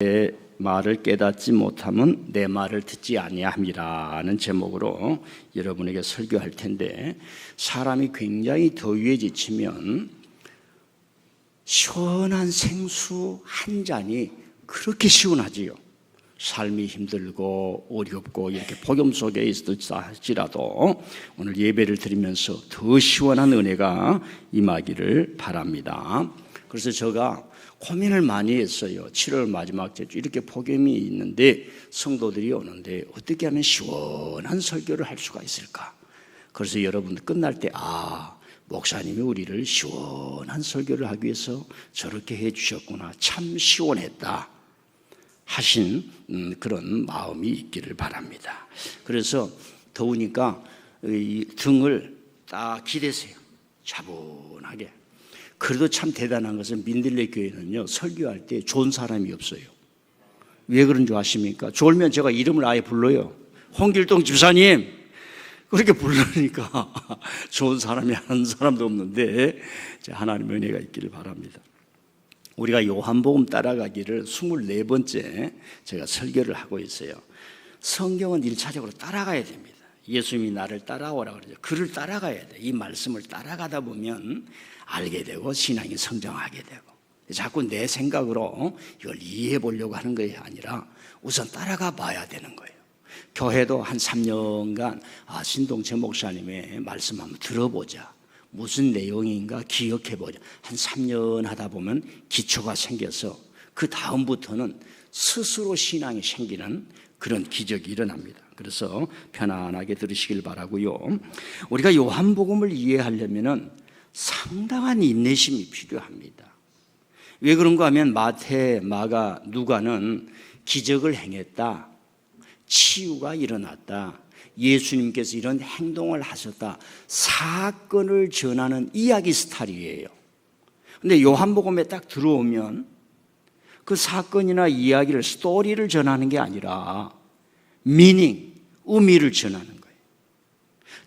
내 말을 깨닫지 못하면 내 말을 듣지 아니함이라는 제목으로 여러분에게 설교할 텐데, 사람이 굉장히 더위에 지치면 시원한 생수 한 잔이 그렇게 시원하지요. 삶이 힘들고 어렵고 이렇게 복음 속에 있을지 할지라도 오늘 예배를 드리면서 더 시원한 은혜가 임하기를 바랍니다. 그래서 제가 고민을 많이 했어요. 7월 마지막 주 이렇게 복음이 있는데 성도들이 오는데 어떻게 하면 시원한 설교를 할 수가 있을까? 그래서 여러분 끝날 때 목사님이 우리를 시원한 설교를 하기 위해서 저렇게 해주셨구나, 참 시원했다 하신 그런 마음이 있기를 바랍니다. 그래서 더우니까 이 등을 딱 기대세요. 차분하게. 그래도 참 대단한 것은 민들레 교회는요, 설교할 때 좋은 사람이 없어요. 왜 그런 줄 아십니까? 졸면 제가 이름을 아예 불러요. 홍길동 집사님! 그렇게 부르니까 좋은 사람이 한 사람도 없는데 하나님의 은혜가 있기를 바랍니다. 우리가 요한복음 따라가기를 24번째 제가 설교를 하고 있어요. 성경은 1차적으로 따라가야 됩니다. 예수님이 나를 따라오라고 그러죠. 그를 따라가야 돼. 이 말씀을 따라가다 보면 알게 되고 신앙이 성장하게 되고, 자꾸 내 생각으로 이걸 이해해 보려고 하는 것이 아니라 우선 따라가 봐야 되는 거예요. 교회도 한 3년간 신동철 목사님의 말씀 한번 들어보자, 무슨 내용인가 기억해보자. 한 3년 하다 보면 기초가 생겨서 그 다음부터는 스스로 신앙이 생기는 그런 기적이 일어납니다. 그래서 편안하게 들으시길 바라고요. 우리가 요한복음을 이해하려면 상당한 인내심이 필요합니다. 왜 그런가 하면 마태, 마가, 누가는 기적을 행했다, 치유가 일어났다, 예수님께서 이런 행동을 하셨다, 사건을 전하는 이야기 스타일이에요. 근데 요한복음에 딱 들어오면 그 사건이나 이야기를, 스토리를 전하는 게 아니라 미닝, 의미를 전하는 거예요.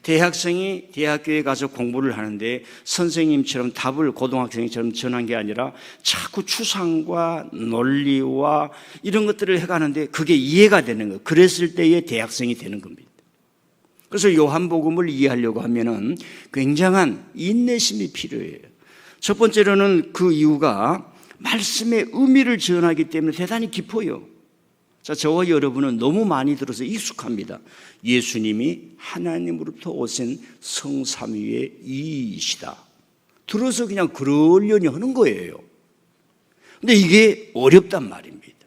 대학생이 대학교에 가서 공부를 하는데 선생님처럼 답을 고등학생처럼 전한 게 아니라 자꾸 추상과 논리와 이런 것들을 해가는데 그게 이해가 되는 거예요. 그랬을 때의 대학생이 되는 겁니다. 그래서 요한복음을 이해하려고 하면은 굉장한 인내심이 필요해요. 첫 번째로는 그 이유가 말씀의 의미를 전하기 때문에 대단히 깊어요. 자, 저와 여러분은 너무 많이 들어서 익숙합니다. 예수님이 하나님으로부터 오신 성삼위의 이이시다. 들어서 그냥 그러려니 하는 거예요. 근데 이게 어렵단 말입니다.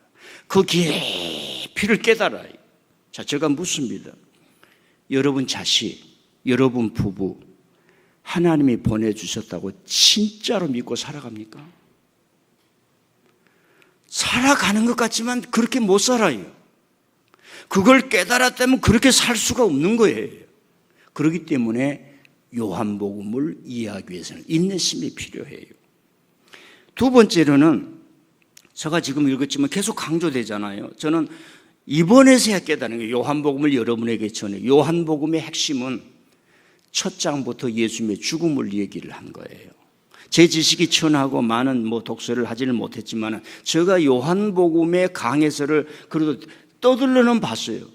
그 깊이를 깨달아요. 자, 제가 묻습니다. 여러분 자식, 여러분 부부, 하나님이 보내주셨다고 진짜로 믿고 살아갑니까? 살아가는 것 같지만 그렇게 못 살아요. 그걸 깨달았다면 그렇게 살 수가 없는 거예요. 그렇기 때문에 요한복음을 이해하기 위해서는 인내심이 필요해요. 두 번째로는 제가 지금 읽었지만 계속 강조되잖아요. 저는 이번에서야 깨달은 거예요. 요한복음을 여러분에게 전해요. 요한복음의 핵심은 첫 장부터 예수님의 죽음을 얘기를 한 거예요. 제 지식이 천하고 많은 독서를 하지는 못했지만 제가 요한복음의 강해설을 그래도 떠들러는 봤어요.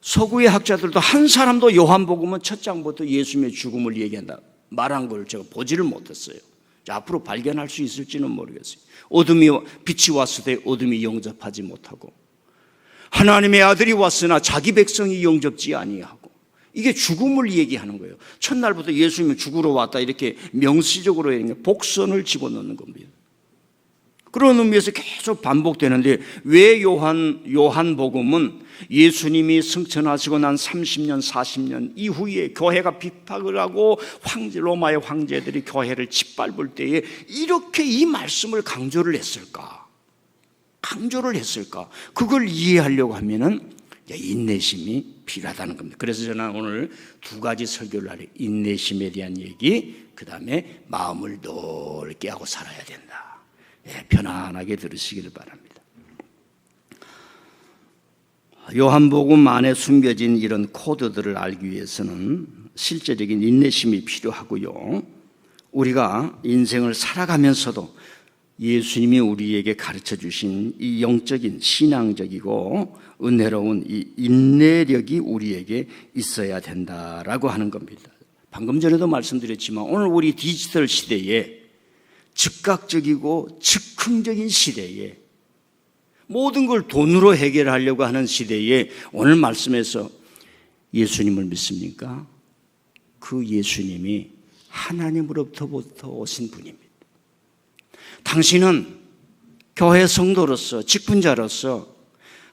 서구의 학자들도 한 사람도 요한복음은 첫 장부터 예수님의 죽음을 얘기한다 말한 걸 제가 보지를 못했어요. 앞으로 발견할 수 있을지는 모르겠어요. 빛이 왔을 때 어둠이 영접하지 못하고, 하나님의 아들이 왔으나 자기 백성이 영접지 아니하고, 이게 죽음을 얘기하는 거예요. 첫날부터 예수님이 죽으러 왔다 이렇게 명시적으로 복선을 집어넣는 겁니다. 그런 의미에서 계속 반복되는데, 왜 요한복음은 예수님이 승천하시고 난 30년, 40년 이후에 교회가 핍박을 하고 로마의 황제들이 교회를 짓밟을 때에 이렇게 이 말씀을 강조를 했을까? 그걸 이해하려고 하면은 인내심이 필요하다는 겁니다. 그래서 저는 오늘 두 가지 설교를 하려, 인내심에 대한 얘기, 그 다음에 마음을 넓게 하고 살아야 된다. 편안하게 들으시기를 바랍니다. 요한복음 안에 숨겨진 이런 코드들을 알기 위해서는 실제적인 인내심이 필요하고요. 우리가 인생을 살아가면서도 예수님이 우리에게 가르쳐 주신 이 영적인 신앙적이고 은혜로운 이 인내력이 우리에게 있어야 된다라고 하는 겁니다. 방금 전에도 말씀드렸지만 오늘 우리 디지털 시대에 즉각적이고 즉흥적인 시대에 모든 걸 돈으로 해결하려고 하는 시대에 오늘 말씀에서 예수님을 믿습니까? 그 예수님이 하나님으로부터 오신 분입니다. 당신은 교회 성도로서 직분자로서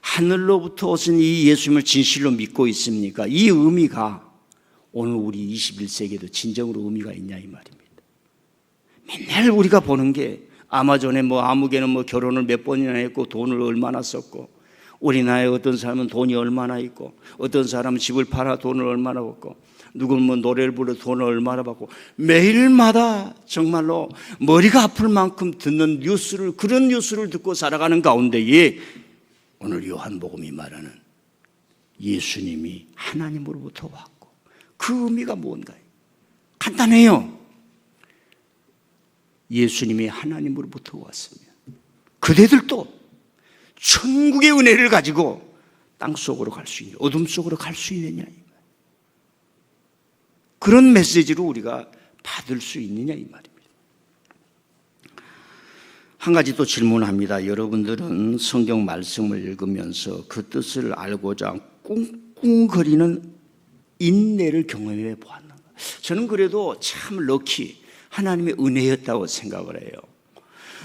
하늘로부터 오신 이 예수님을 진실로 믿고 있습니까? 이 의미가 오늘 우리 21세기에도 진정으로 의미가 있냐 이 말입니다. 맨날 우리가 보는 게 아마존에 아무개는 결혼을 몇 번이나 했고 돈을 얼마나 썼고 우리나라에 어떤 사람은 돈이 얼마나 있고 어떤 사람은 집을 팔아 돈을 얼마나 받고 누구는 노래를 불러 돈을 얼마나 받고 매일마다 정말로 머리가 아플 만큼 듣는 그런 뉴스를 듣고 살아가는 가운데에 오늘 요한복음이 말하는 예수님이 하나님으로부터 왔고 그 의미가 뭔가요? 간단해요. 예수님이 하나님으로부터 왔으면 그대들도 천국의 은혜를 가지고 땅 속으로 갈 수 있는, 어둠 속으로 갈 수 있느냐, 그런 메시지로 우리가 받을 수 있느냐 이 말입니다. 한 가지 또 질문합니다. 여러분들은 성경 말씀을 읽으면서 그 뜻을 알고자 꿍꿍거리는 인내를 경험해 보았는가? 저는 그래도 참 럭키, 하나님의 은혜였다고 생각을 해요.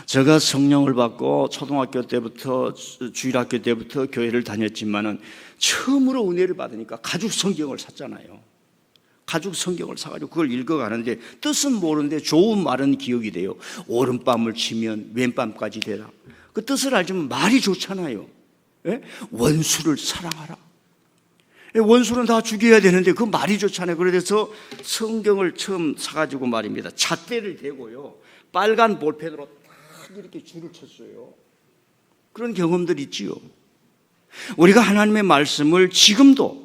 제가 성령을 받고 초등학교 때부터 주일학교 때부터 교회를 다녔지만은 처음으로 은혜를 받으니까 가죽 성경을 샀잖아요. 가죽 성경을 사가지고 그걸 읽어가는데 뜻은 모르는데 좋은 말은 기억이 돼요. 오른밤을 치면 왼밤까지 되라. 그 뜻을 알지만 말이 좋잖아요. 예? 원수를 사랑하라. 원수는 다 죽여야 되는데 그 말이 좋잖아요. 그래서 성경을 처음 사가지고 말입니다. 잣대를 대고요. 빨간 볼펜으로 딱 이렇게 줄을 쳤어요. 그런 경험들 있지요. 우리가 하나님의 말씀을 지금도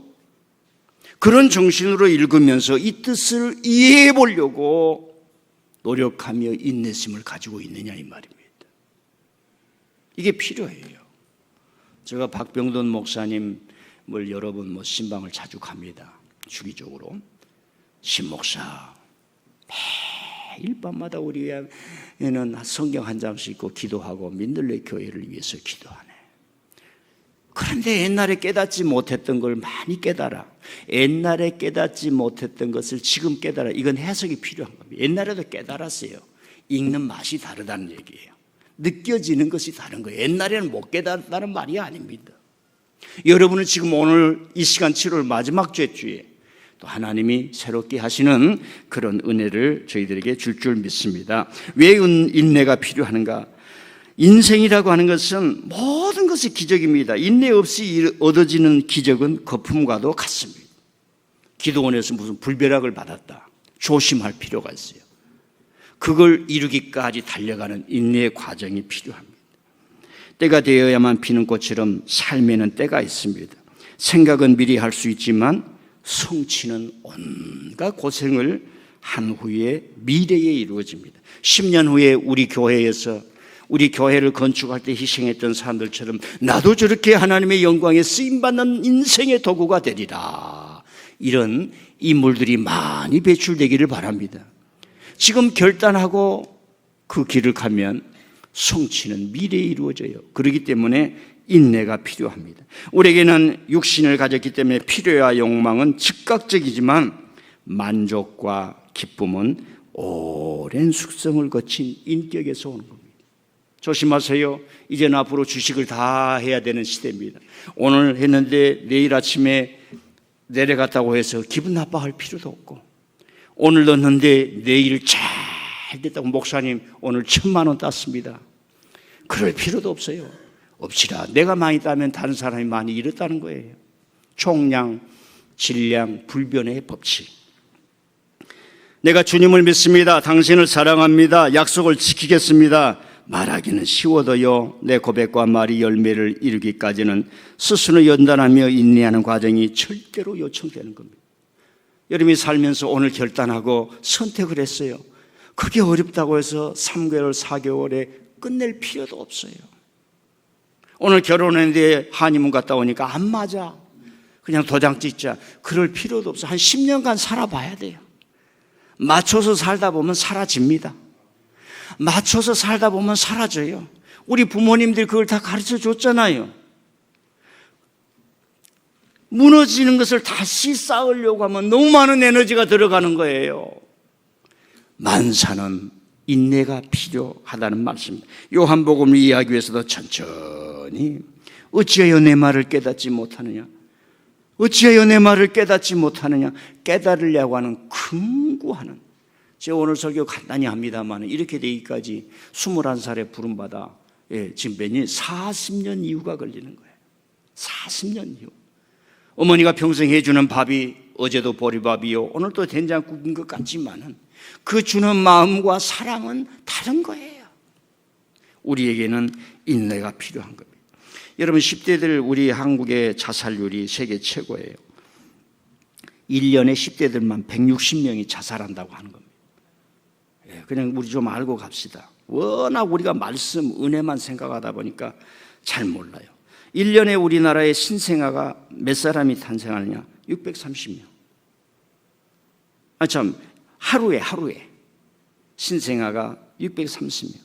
그런 정신으로 읽으면서 이 뜻을 이해해 보려고 노력하며 인내심을 가지고 있느냐 이 말입니다. 이게 필요해요. 제가 박병돈 목사님을 여러 번 신방을 자주 갑니다. 주기적으로. 신목사 매일 밤마다 우리 애는 성경 한 장씩 읽고 기도하고 민들레 교회를 위해서 기도하네. 그런데 옛날에 깨닫지 못했던 걸 많이 깨달아. 옛날에 깨닫지 못했던 것을 지금 깨달아. 이건 해석이 필요한 겁니다. 옛날에도 깨달았어요. 읽는 맛이 다르다는 얘기예요. 느껴지는 것이 다른 거예요. 옛날에는 못 깨달았다는 말이 아닙니다. 여러분은 지금 오늘 이 시간 7월 마지막 주에 또 하나님이 새롭게 하시는 그런 은혜를 저희들에게 줄 믿습니다. 왜 인내가 필요한가? 인생이라고 하는 것은 모든 것이 기적입니다. 인내 없이 얻어지는 기적은 거품과도 같습니다. 기도원에서 무슨 불벼락을 받았다. 조심할 필요가 있어요. 그걸 이루기까지 달려가는 인내의 과정이 필요합니다. 때가 되어야만 피는 꽃처럼 삶에는 때가 있습니다. 생각은 미리 할 수 있지만 성취는 온갖 고생을 한 후에 미래에 이루어집니다. 10년 후에 우리 교회를 건축할 때 희생했던 사람들처럼 나도 저렇게 하나님의 영광에 쓰임받는 인생의 도구가 되리라. 이런 인물들이 많이 배출되기를 바랍니다. 지금 결단하고 그 길을 가면 성취는 미래에 이루어져요. 그렇기 때문에 인내가 필요합니다. 우리에게는 육신을 가졌기 때문에 필요와 욕망은 즉각적이지만 만족과 기쁨은 오랜 숙성을 거친 인격에서 오는 겁니다. 조심하세요. 이제는 앞으로 주식을 다 해야 되는 시대입니다. 오늘 했는데 내일 아침에 내려갔다고 해서 기분 나빠할 필요도 없고, 오늘 넣었는데 내일 잘 됐다고 목사님 오늘 1,000만 원 땄습니다. 그럴 필요도 없어요. 없지라. 내가 많이 따면 다른 사람이 많이 잃었다는 거예요. 총량, 질량, 불변의 법칙. 내가 주님을 믿습니다. 당신을 사랑합니다. 약속을 지키겠습니다. 말하기는 쉬워도요, 내 고백과 말이 열매를 이루기까지는 스스로 연단하며 인내하는 과정이 절대로 요청되는 겁니다. 여러분이 살면서 오늘 결단하고 선택을 했어요. 그게 어렵다고 해서 3개월, 4개월에 끝낼 필요도 없어요. 오늘 결혼했는데 한의문 갔다 오니까 안 맞아. 그냥 도장 찍자. 그럴 필요도 없어. 한 10년간 살아봐야 돼요. 맞춰서 살다 보면 사라집니다. 맞춰서 살다 보면 사라져요. 우리 부모님들이 그걸 다 가르쳐 줬잖아요. 무너지는 것을 다시 쌓으려고 하면 너무 많은 에너지가 들어가는 거예요. 만사는 인내가 필요하다는 말씀입니다. 요한복음을 이해하기 위해서도 천천히 어찌하여 내 말을 깨닫지 못하느냐? 어찌하여 내 말을 깨닫지 못하느냐? 깨달으려고 하는 금구하는, 제가 오늘 설교 간단히 합니다만 이렇게 되기까지 21살에 부름받아 지금 몇 년? 40년 이후가 걸리는 거예요. 40년 이후. 어머니가 평생 해주는 밥이 어제도 보리밥이요 오늘도 된장국인 것 같지만은 그 주는 마음과 사랑은 다른 거예요. 우리에게는 인내가 필요한 겁니다. 여러분 10대들 우리 한국의 자살률이 세계 최고예요. 1년에 10대들만 160명이 자살한다고 하는 겁니다. 그냥 우리 좀 알고 갑시다. 워낙 우리가 말씀, 은혜만 생각하다 보니까 잘 몰라요. 1년에 우리나라의 신생아가 몇 사람이 탄생하느냐? 630명. 하루에 신생아가 630명.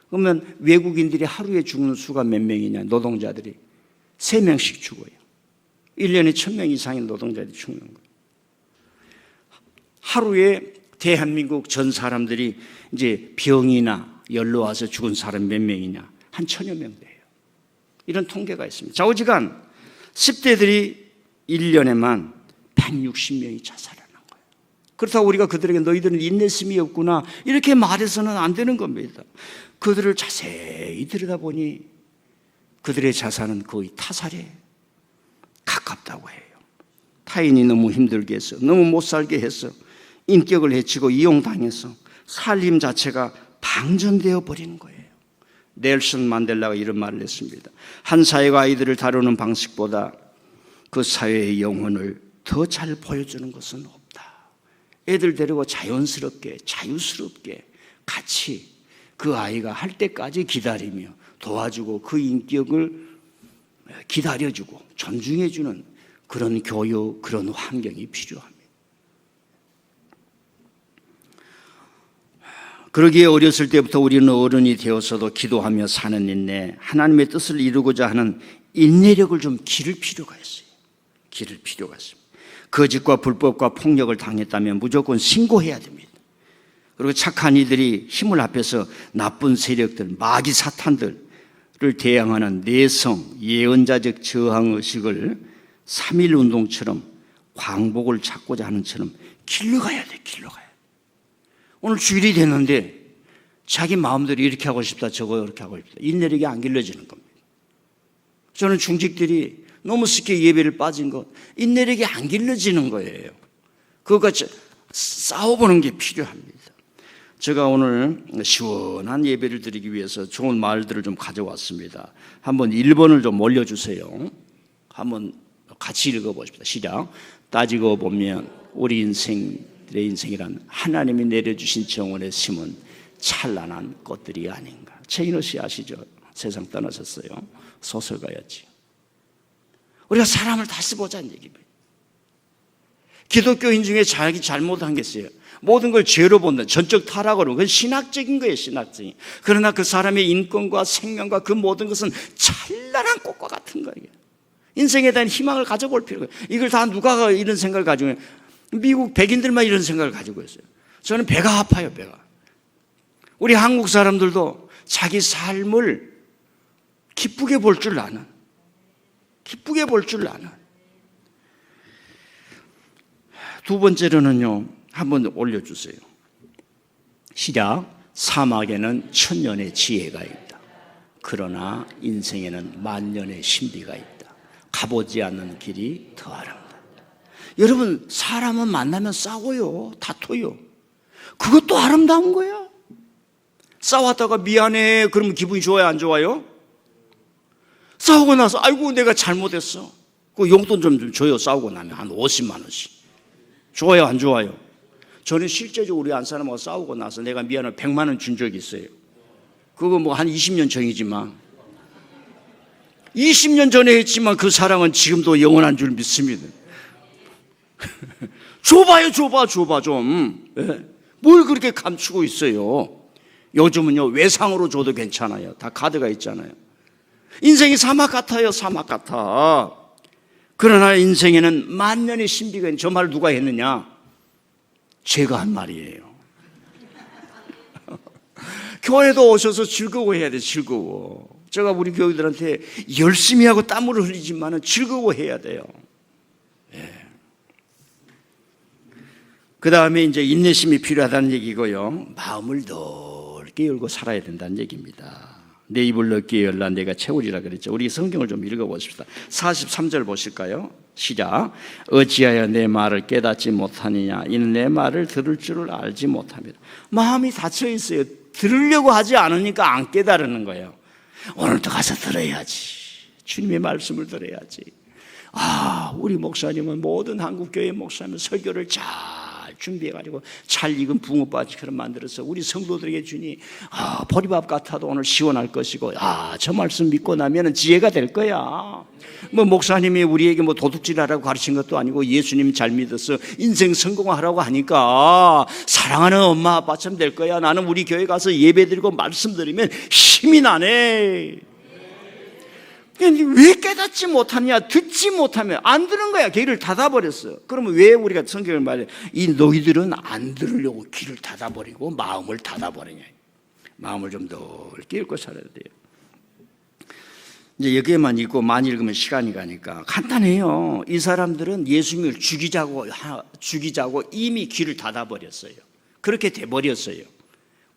그러면 외국인들이 하루에 죽는 수가 몇 명이냐? 노동자들이 3명씩 죽어요. 1년에 1000명 이상의 노동자들이 죽는 거예요. 하루에 대한민국 전 사람들이 이제 병이나 열로 와서 죽은 사람 몇 명이냐? 한 1000여 명 돼요. 이런 통계가 있습니다. 좌우지간 10대들이 1년에만 160명이 자살하는 거예요. 그렇다고 우리가 그들에게 너희들은 인내심이 없구나 이렇게 말해서는 안 되는 겁니다. 그들을 자세히 들여다보니 그들의 자살은 거의 타살에 가깝다고 해요. 타인이 너무 힘들게 해서, 너무 못 살게 해서, 인격을 해치고 이용당해서 살림 자체가 방전되어 버리는 거예요. 넬슨 만델라가 이런 말을 했습니다. 한 사회가 아이들을 다루는 방식보다 그 사회의 영혼을 더 잘 보여주는 것은 없다. 애들 데리고 자연스럽게 자유스럽게 같이 그 아이가 할 때까지 기다리며 도와주고 그 인격을 기다려주고 존중해주는 그런 교육, 그런 환경이 필요합니다. 그러기에 어렸을 때부터 우리는 어른이 되어서도 기도하며 사는 인내, 하나님의 뜻을 이루고자 하는 인내력을 좀 기를 필요가 있어요. 기를 필요가 있습니다. 거짓과 불법과 폭력을 당했다면 무조건 신고해야 됩니다. 그리고 착한 이들이 힘을 합해서 나쁜 세력들, 마귀 사탄들을 대항하는 내성, 예언자적 저항의식을 3.1 운동처럼 광복을 찾고자 하는처럼 길러가야 돼, 길러가야 돼. 오늘 주일이 됐는데 자기 마음대로 이렇게 하고 싶다, 저거 이렇게 하고 싶다. 인내력이 안 길러지는 겁니다. 저는 중직들이 너무 쉽게 예배를 빠진 것, 인내력이 안 길러지는 거예요. 그것과 싸워보는 게 필요합니다. 제가 오늘 시원한 예배를 드리기 위해서 좋은 말들을 좀 가져왔습니다. 한번 1번을 좀 올려주세요. 한번 같이 읽어보십시다. 시작. 따지고 보면 우리 인생들의 인생이란 하나님이 내려주신 정원에 심은 찬란한 꽃들이 아닌가. 최인호 씨 아시죠? 세상 떠나셨어요. 소설가였지. 우리가 사람을 다시 보자는 얘기입니다. 기독교인 중에 자기 잘못한 게 있어요. 모든 걸 죄로 본다. 전적 타락으로. 그건 신학적인 거예요, 신학적인. 그러나 그 사람의 인권과 생명과 그 모든 것은 찬란한 꽃과 같은 거예요. 인생에 대한 희망을 가져볼 필요가 있어요. 이걸 다 누가 이런 생각을 가지고 있어요? 미국 백인들만 이런 생각을 가지고 있어요. 저는 배가 아파요, 배가. 우리 한국 사람들도 자기 삶을 기쁘게 볼 줄 아는, 기쁘게 볼 줄 아는. 두 번째로는요, 한번 올려주세요. 시작. 사막에는 천년의 지혜가 있다. 그러나 인생에는 만년의 신비가 있다. 가보지 않는 길이 더 아름답다. 여러분, 사람은 만나면 싸워요, 다퉈요. 그것도 아름다운 거야. 싸웠다가 미안해 그러면 기분이 좋아요, 안 좋아요? 싸우고 나서 아이고 내가 잘못했어, 그 용돈 좀 줘요. 싸우고 나면 한 50만 원씩. 좋아요, 안 좋아요? 저는 실제적으로 우리 한 사람하고 싸우고 나서 내가 미안해 100만 원 준 적이 있어요. 그거 뭐 한 20년 전이지만 20년 전에 했지만 그 사랑은 지금도 영원한 줄 믿습니다. 줘봐요, 줘봐 좀. 예? 뭘 그렇게 감추고 있어요? 요즘은요, 외상으로 줘도 괜찮아요. 다 카드가 있잖아요. 인생이 사막 같아요, 사막 같아. 그러나 인생에는 만년의 신비가 있는, 저 말 누가 했느냐? 제가 한 말이에요. 교회도 오셔서 즐거워해야 돼, 즐거워. 제가 우리 교회들한테 열심히 하고 땀을 흘리지만 즐거워해야 돼요. 예. 그 다음에 이제 인내심이 필요하다는 얘기고요. 마음을 넓게 열고 살아야 된다는 얘기입니다. 내 입을 넓게 열라 내가 채우리라 그랬죠. 우리 성경을 좀 읽어보십시다. 43절 보실까요? 시작. 어찌하여 내 말을 깨닫지 못하느냐 이는 내 말을 들을 줄을 알지 못합니다. 마음이 닫혀 있어요. 들으려고 하지 않으니까 안 깨달는 거예요. 오늘도 가서 들어야지. 주님의 말씀을 들어야지. 우리 목사님은 모든 한국교회 목사님은 설교를 잘 준비해가지고 잘 익은 붕어바지처럼 만들어서 우리 성도들에게 주니 보리밥 같아도 오늘 시원할 것이고 저 말씀 믿고 나면 지혜가 될 거야. 뭐 목사님이 우리에게 뭐 도둑질하라고 가르친 것도 아니고 예수님 잘 믿어서 인생 성공하라고 하니까 사랑하는 엄마 아빠처럼 될 거야. 나는 우리 교회 가서 예배드리고 말씀드리면 힘이 나네. 왜 깨닫지 못하냐? 듣지 못하면 안 들은 거야. 귀를 닫아버렸어. 그러면 왜 우리가 성경을 말해? 이 너희들은 안 들으려고 귀를 닫아버리고 마음을 닫아버리냐? 마음을 좀 넓게 읽고 살아야 돼요. 이제 여기에만 읽고 많이 읽으면 시간이 가니까 간단해요. 이 사람들은 예수님을 죽이자고 이미 귀를 닫아버렸어요. 그렇게 돼버렸어요.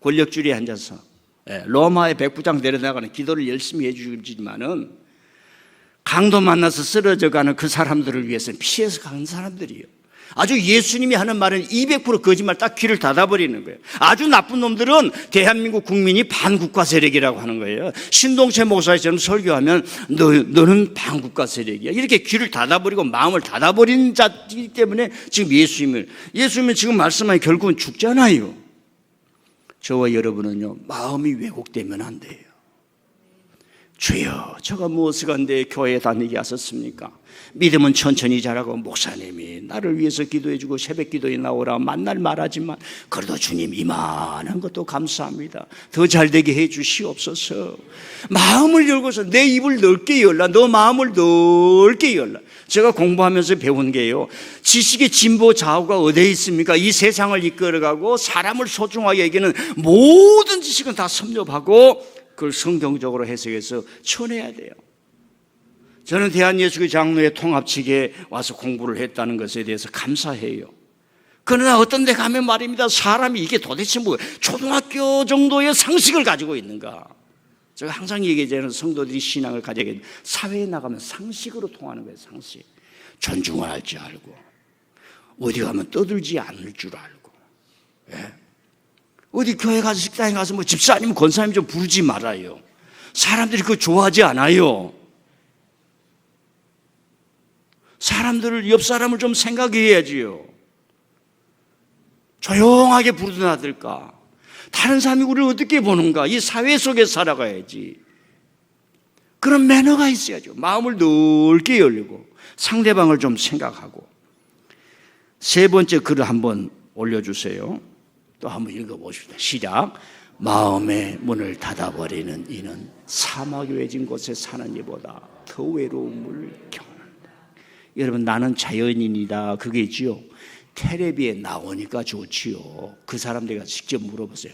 권력줄에 앉아서 로마의 백부장 데려다가는 기도를 열심히 해주지만은 강도 만나서 쓰러져가는 그 사람들을 위해서는 피해서 가는 사람들이에요. 아주 예수님이 하는 말은 200% 거짓말 딱 귀를 닫아버리는 거예요. 아주 나쁜 놈들은 대한민국 국민이 반국가 세력이라고 하는 거예요. 신동채 목사처럼 설교하면 너는 반국가 세력이야. 이렇게 귀를 닫아버리고 마음을 닫아버린 자이기 때문에 지금 예수님은 지금 말씀하니 결국은 죽잖아요. 저와 여러분은요, 마음이 왜곡되면 안 돼요. 주여, 저가 무엇을 간데 교회에 다니게 하셨습니까? 믿음은 천천히 자라고 목사님이 나를 위해서 기도해주고 새벽 기도에 나오라 만날 말하지만 그래도 주님 이만한 것도 감사합니다. 더 잘되게 해주시옵소서. 마음을 열고서 내 입을 넓게 열라. 너 마음을 넓게 열라. 제가 공부하면서 배운 게요, 지식의 진보 좌우가 어디에 있습니까? 이 세상을 이끌어가고 사람을 소중하게 여기는 모든 지식은 다 섭렵하고 그걸 성경적으로 해석해서 쳐내야 돼요. 저는 대한예수교 장로회 통합측에 와서 공부를 했다는 것에 대해서 감사해요. 그러나 어떤 데 가면 말입니다, 사람이 이게 도대체 뭐 초등학교 정도의 상식을 가지고 있는가. 제가 항상 얘기하는 성도들이 신앙을 가져야 돼. 사회에 나가면 상식으로 통하는 거예요. 상식. 존중을 할 줄 알고 어디 가면 떠들지 않을 줄 알고. 예? 어디 교회 가서 식당에 가서 뭐 집사님 권사님 좀 부르지 말아요. 사람들이 그거 좋아하지 않아요. 사람들을, 옆 사람을 좀 생각해야지요. 조용하게 부르나들까? 다른 사람이 우리를 어떻게 보는가? 이 사회 속에서 살아가야지. 그런 매너가 있어야죠. 마음을 넓게 열리고 상대방을 좀 생각하고. 세 번째 글을 한번 올려주세요. 또 한번 읽어보십시다. 시작. 마음의 문을 닫아버리는 이는 사막에 외진 곳에 사는 이보다 더 외로움을 경험한다. 여러분, 나는 자연인이다 그게지요. 텔레비에 나오니까 좋지요. 그 사람들과 직접 물어보세요.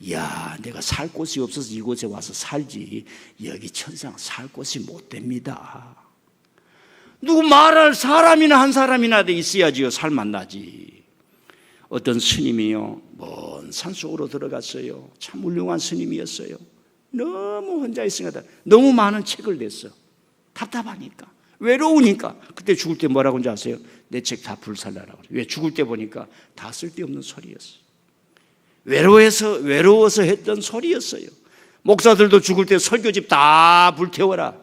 야, 내가 살 곳이 없어서 이곳에 와서 살지 여기 천상 살 곳이 못 됩니다. 누구 말할 사람이나 한 사람이나 있어야지요. 살만 나지. 어떤 스님이요, 먼 산속으로 들어갔어요. 참 훌륭한 스님이었어요. 너무 혼자 있으니까 너무 많은 책을 냈어. 답답하니까, 외로우니까. 그때 죽을 때 뭐라고 하는지 아세요? 내 책 다 불살라라고. 왜? 죽을 때 보니까 다 쓸데없는 소리였어. 외로워서 했던 소리였어요. 목사들도 죽을 때 설교집 다 불태워라.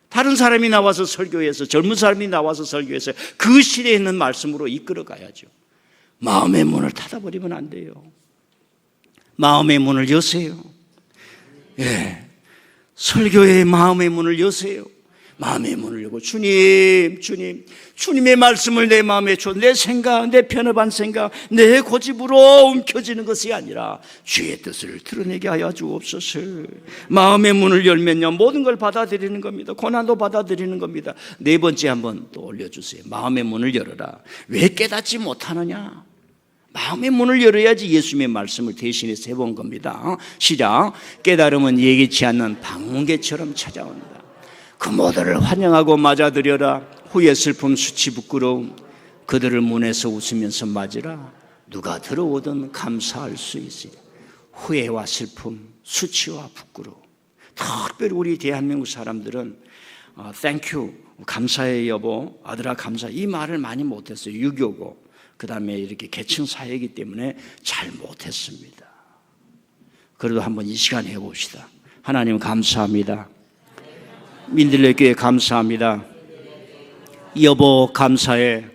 다른 사람이 나와서 설교해서, 젊은 사람이 나와서 설교해서 그 시대에 있는 말씀으로 이끌어 가야죠. 마음의 문을 닫아버리면 안 돼요. 마음의 문을 여세요. 예, 설교의 마음의 문을 여세요. 마음의 문을 열고 주님의 말씀을 내 마음에 줘. 내 생각, 내 편협한 생각, 내 고집으로 움켜쥐는 것이 아니라 주의 뜻을 드러내게 하여 주옵소서. 마음의 문을 열면요, 모든 걸 받아들이는 겁니다. 고난도 받아들이는 겁니다. 네 번째 한번 또 올려주세요. 마음의 문을 열어라. 왜 깨닫지 못하느냐? 마음의 문을 열어야지. 예수님의 말씀을 대신해 세 번 겁니다. 시작. 깨달음은 예기치 않는 방문개처럼 찾아온다. 그 모두를 환영하고 맞아들여라. 후회, 슬픔, 수치, 부끄러움 그들을 문에서 웃으면서 맞으라. 누가 들어오든 감사할 수 있으리. 후회와 슬픔, 수치와 부끄러움. 특별히 우리 대한민국 사람들은 Thank you, 감사해 여보, 아들아 감사, 이 말을 많이 못했어요. 유교고 그 다음에 이렇게 계층 사회이기 때문에 잘 못했습니다. 그래도 한번 이 시간 해봅시다. 하나님 감사합니다. 민들레 교회 감사합니다. 여보 감사해.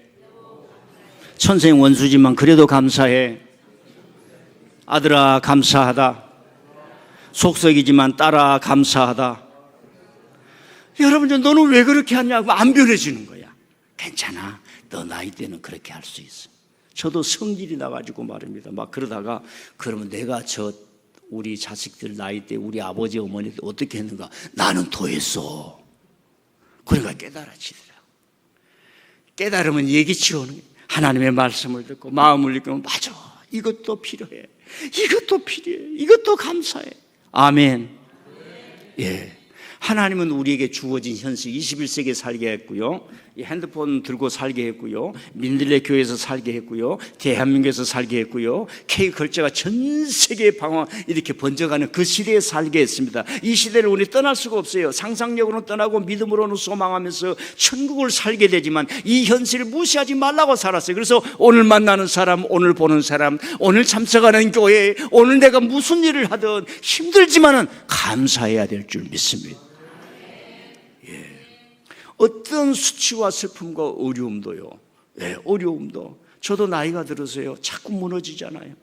천생 원수지만 그래도 감사해. 아들아 감사하다. 속썩이지만 딸아 감사하다. 여러분, 너는 왜 그렇게 하냐고 안 변해지는 거야. 괜찮아, 너 나이 때는 그렇게 할 수 있어. 저도 성질이 나가지고 말입니다. 막 그러다가 그러면 내가 우리 자식들 나이 때 우리 아버지 어머니 어떻게 했는가, 나는 더 했어. 그러니까 깨달아지더라고. 깨달으면 예기치 오는 거예요. 하나님의 말씀을 듣고 마음을 읽으면 맞아, 이것도 필요해, 이것도 필요해, 이것도 감사해. 아멘. 예. 하나님은 우리에게 주어진 현실 21세기에 살게 했고요, 이 핸드폰 들고 살게 했고요, 민들레 교회에서 살게 했고요, 대한민국에서 살게 했고요, K 결제가 전 세계에 이렇게 번져가는 그 시대에 살게 했습니다. 이 시대를 우리 떠날 수가 없어요. 상상력으로는 떠나고 믿음으로는 소망하면서 천국을 살게 되지만 이 현실을 무시하지 말라고 살았어요. 그래서 오늘 만나는 사람, 오늘 보는 사람, 오늘 참석하는 교회, 오늘 내가 무슨 일을 하든 힘들지만은 감사해야 될 줄 믿습니다. 어떤 수치와 슬픔과 어려움도요, 네, 어려움도 저도 나이가 들어서요 자꾸 무너지잖아요.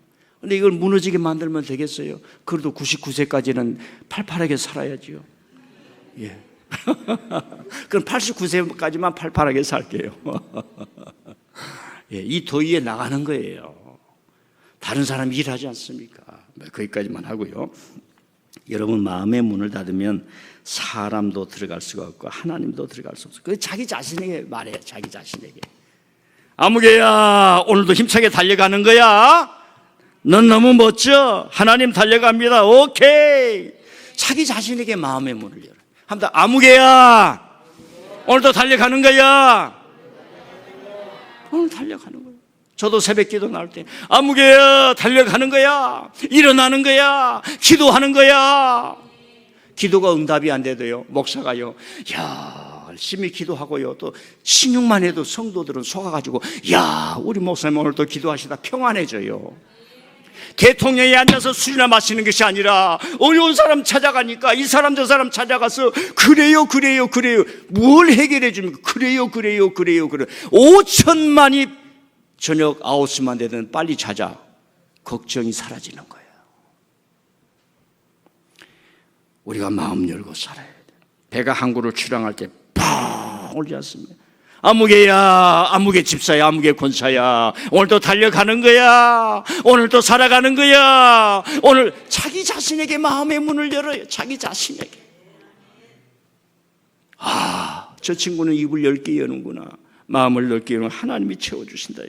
근데 이걸 무너지게 만들면 되겠어요? 그래도 99세까지는 팔팔하게 살아야지요. 예. 그럼 89세까지만 팔팔하게 살게요. 예, 이 더위에 나가는 거예요. 다른 사람이 일하지 않습니까? 거기까지만 하고요. 여러분, 마음의 문을 닫으면 사람도 들어갈 수가 없고 하나님도 들어갈 수 없어요. 그 자기 자신에게 말해요. 자기 자신에게. 아무개야, 오늘도 힘차게 달려가는 거야. 넌 너무 멋져. 하나님 달려갑니다. 오케이. 자기 자신에게 마음의 문을 열어요. 한번 더. 아무개야, 오늘도 달려가는 거야. 오늘 달려가는 거야. 저도 새벽 기도 나올 때 아무개야, 달려가는 거야. 일어나는 거야. 기도하는 거야. 기도가 응답이 안 돼도요, 목사가요, 열심히 기도하고요, 또 신용만 해도 성도들은 속아가지고, 우리 목사님 오늘 또 기도하시다 평안해져요. 대통령이 앉아서 술이나 마시는 것이 아니라 어려운 사람 찾아가니까 이 사람 저 사람 찾아가서 그래요 뭘 해결해 줍니까? 그래요 5천만이 저녁 9시만 되든 빨리 자자. 걱정이 사라지는 거예요. 우리가 마음 열고 살아야 돼. 배가 항구를 출항할 때 팡 울지 않습니다. 아무개야, 아무개 집사야, 아무개 권사야, 오늘도 달려가는 거야. 오늘도 살아가는 거야. 오늘 자기 자신에게 마음의 문을 열어요. 자기 자신에게. 저 친구는 입을 10개 여는구나. 마음을 넓게 여는 하나님이 채워주신다.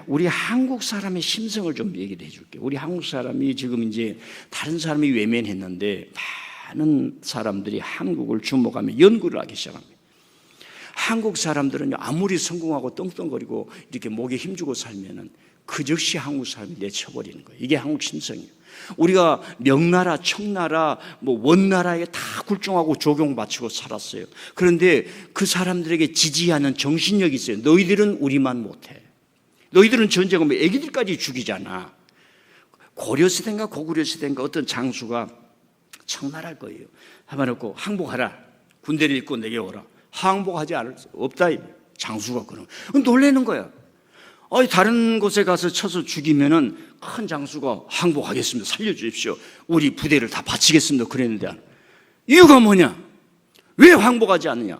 우리 한국 사람의 심성을 좀 얘기를 해줄게요. 우리 한국 사람이 지금 이제 다른 사람이 외면했는데 많은 사람들이 한국을 주목하며 연구를 하기 시작합니다. 한국 사람들은 아무리 성공하고 떵떵거리고 이렇게 목에 힘주고 살면은 그 즉시 한국 사람이 내쳐버리는 거예요. 이게 한국 심성이에요. 우리가 명나라, 청나라, 원나라에 다 굴종하고 조경바치고 살았어요. 그런데 그 사람들에게 지지하는 정신력이 있어요. 너희들은 우리만 못해. 너희들은 전쟁하면 애기들까지 죽이잖아. 고려시대인가 고구려시대인가 어떤 장수가 청나라일 거예요. 해봐놓고 항복하라. 군대를 입고 내게 오라. 항복하지 않을 수 없다. 장수가 그런 놀라는 거야. 다른 곳에 가서 쳐서 죽이면은 큰 장수가 항복하겠습니다. 살려주십시오. 우리 부대를 다 바치겠습니다. 그랬는데 이유가 뭐냐? 왜 항복하지 않느냐?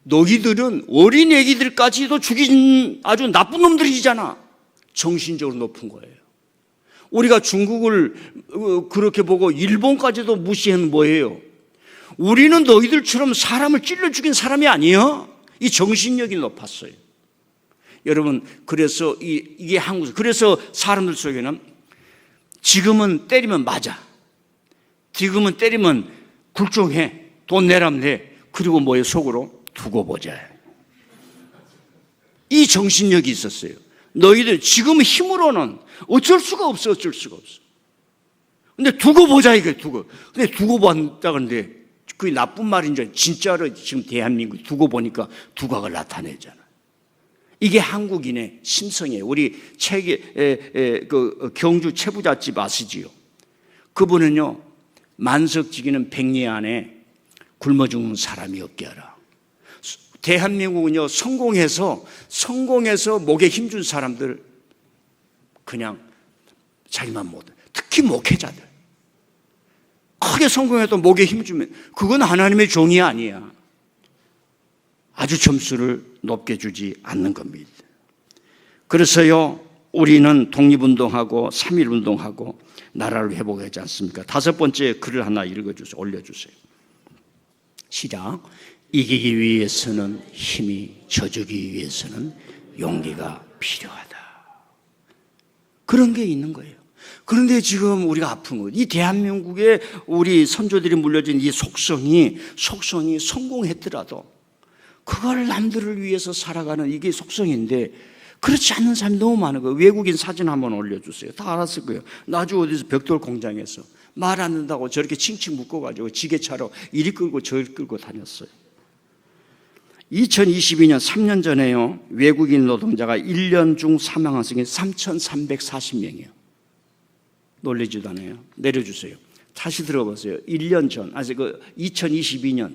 너희들은 어린 애기들까지도 죽인 아주 나쁜 놈들이잖아. 정신적으로 높은 거예요. 우리가 중국을 그렇게 보고 일본까지도 무시한 뭐예요? 우리는 너희들처럼 사람을 찔러 죽인 사람이 아니에요. 이 정신력이 높았어요. 여러분, 그래서 이게 한국, 그래서 사람들 속에는 지금은 때리면 맞아, 지금은 때리면 굴종해, 돈 내라면 내, 그리고 뭐예요? 속으로 두고 보자. 이 정신력이 있었어요. 너희들 지금 힘으로는 어쩔 수가 없어. 근데 두고 보자 이거예요. 근데 두고 본다 그러는데 그게 나쁜 말인지 진짜로 지금 대한민국 두고 보니까 두각을 나타내잖아. 이게 한국인의 심성이에요. 우리 책에 경주 최부잣집 아시지요? 그분은요, 만석지기는 백리 안에 굶어 죽는 사람이 없게 하라. 대한민국은요, 성공해서 목에 힘준 사람들 그냥 자기만 못해. 특히 목회자들 크게 성공해도 목에 힘주면 그건 하나님의 종이 아니야. 아주 점수를 높게 주지 않는 겁니다. 그래서요, 우리는 독립운동하고 3.1운동하고 나라를 회복하지 않습니까? 5번째 글을 하나 읽어주세요. 올려주세요. 시작. 이기기 위해서는 힘이, 져주기 위해서는 용기가 필요하다. 그런 게 있는 거예요. 그런데 지금 우리가 아픈 거, 이 대한민국에 우리 선조들이 물려진 이 속성이 성공했더라도 그걸 남들을 위해서 살아가는 이게 속성인데 그렇지 않는 사람이 너무 많은 거예요. 외국인 사진 한번 올려주세요. 다 알았을 거예요. 나주 어디서 벽돌 공장에서 말 안 듣는다고 저렇게 칭칭 묶어가지고 지게차로 이리 끌고 저리 끌고 다녔어요. 2022년 3년 전에요, 외국인 노동자가 1년 중 사망한 성이 3,340명이에요. 놀라지도 않아요. 내려주세요. 다시 들어보세요. 1년 전, 2022년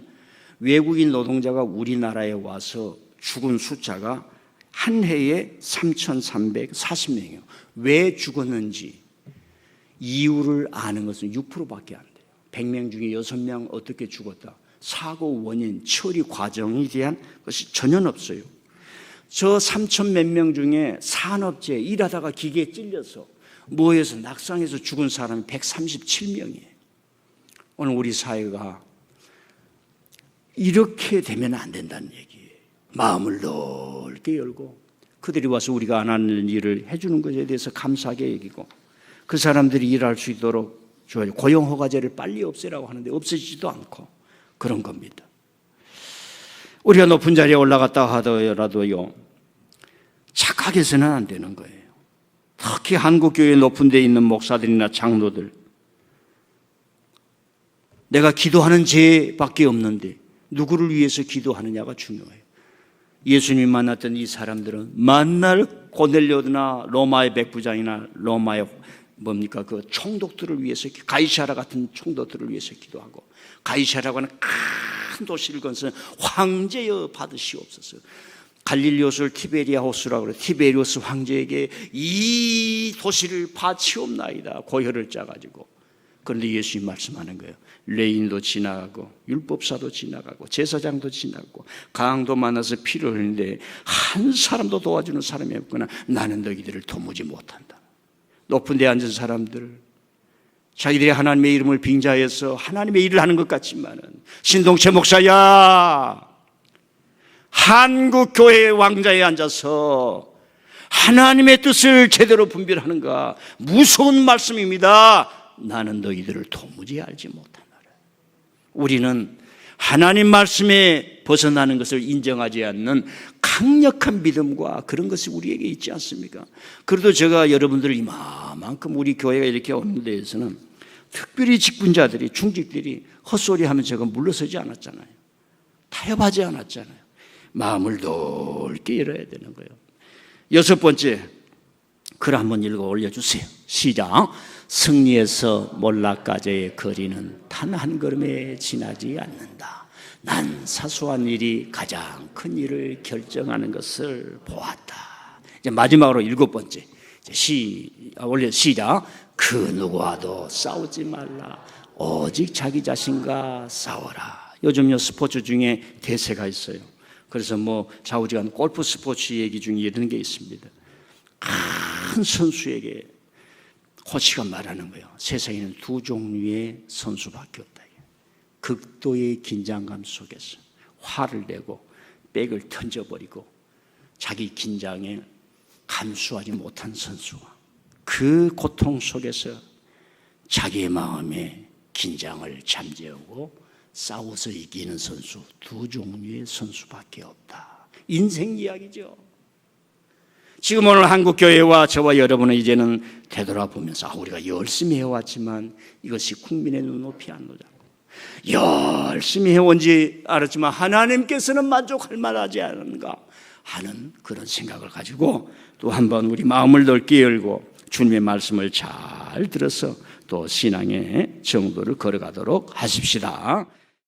외국인 노동자가 우리나라에 와서 죽은 숫자가 한 해에 3,340명이에요. 왜 죽었는지 이유를 아는 것은 6%밖에 안 돼요. 100명 중에 6명 어떻게 죽었다. 사고 원인, 처리 과정에 대한 것이 전혀 없어요. 저 3천 몇 명 중에 산업재 일하다가 기계에 찔려서 뭐해서 낙상해서 죽은 사람이 137명이에요. 오늘 우리 사회가 이렇게 되면 안 된다는 얘기예요. 마음을 넓게 열고 그들이 와서 우리가 안 하는 일을 해주는 것에 대해서 감사하게 여기고 그 사람들이 일할 수 있도록 고용허가제를 빨리 없애라고 하는데 없애지도 않고 그런 겁니다. 우리가 높은 자리에 올라갔다 하더라도요, 착각해서는 안 되는 거예요. 특히 한국교회 높은 데 있는 목사들이나 장로들, 내가 기도하는 죄밖에 없는데 누구를 위해서 기도하느냐가 중요해요. 예수님이 만났던 이 사람들은 만날 고넬료나 로마의 백부장이나 로마의 그 총독들을 위해서, 가이사랴 같은 총독들을 위해서 기도하고, 가이사랴라고 하는 큰 도시를 건설 황제여 받으시옵소서. 갈릴리오스를 티베리아 호수라고 그래요. 티베리오스 황제에게 이 도시를 바치옵나이다. 고혈을 짜가지고. 그런데 예수님 말씀하는 거예요. 레인도 지나가고 율법사도 지나가고 제사장도 지나가고 강도 만나서 피를 흘리는데 한 사람도 도와주는 사람이 없거나 나는 너희들을 도무지 못한다. 높은 데 앉은 사람들, 자기들이 하나님의 이름을 빙자해서 하나님의 일을 하는 것 같지만은, 신동채 목사야, 한국 교회의 왕자에 앉아서 하나님의 뜻을 제대로 분별하는가? 무서운 말씀입니다. 나는 너희들을 도무지 알지 못하노라. 우리는 하나님 말씀에 벗어나는 것을 인정하지 않는 강력한 믿음과 그런 것이 우리에게 있지 않습니까? 그래도 제가 여러분들을 이만큼 우리 교회가 이렇게 오는 데에서는 특별히 직분자들이, 중직들이 헛소리하면 제가 물러서지 않았잖아요. 타협하지 않았잖아요. 마음을 넓게 열어야 되는 거예요. 6번째 글 한번 읽어 올려주세요. 시작. 승리에서 몰락까지의 거리는 단 한 걸음에 지나지 않는다. 난 사소한 일이 가장 큰 일을 결정하는 것을 보았다. 이제 마지막으로 7번째. 원래 시작. 그 누구와도 싸우지 말라. 오직 자기 자신과 싸워라. 요즘요 스포츠 중에 대세가 있어요. 그래서 뭐 좌우지간 골프 스포츠 얘기 중에 이런 게 있습니다. 큰 선수에게 코치가 말하는 거예요. 세상에는 두 종류의 선수밖에 없다. 극도의 긴장감 속에서 화를 내고 백을 던져버리고 자기 긴장에 감수하지 못한 선수와 그 고통 속에서 자기의 마음에 긴장을 잠재우고 싸워서 이기는 선수, 두 종류의 선수밖에 없다. 인생 이야기죠. 지금 오늘 한국교회와 저와 여러분은 이제는 되돌아보면서 우리가 열심히 해왔지만 이것이 국민의 눈높이 안 오잖고, 열심히 해온지 알았지만 하나님께서는 만족할 만하지 않은가 하는 그런 생각을 가지고 또 한번 우리 마음을 넓게 열고 주님의 말씀을 잘 들어서 또 신앙의 정도를 걸어가도록 하십시다.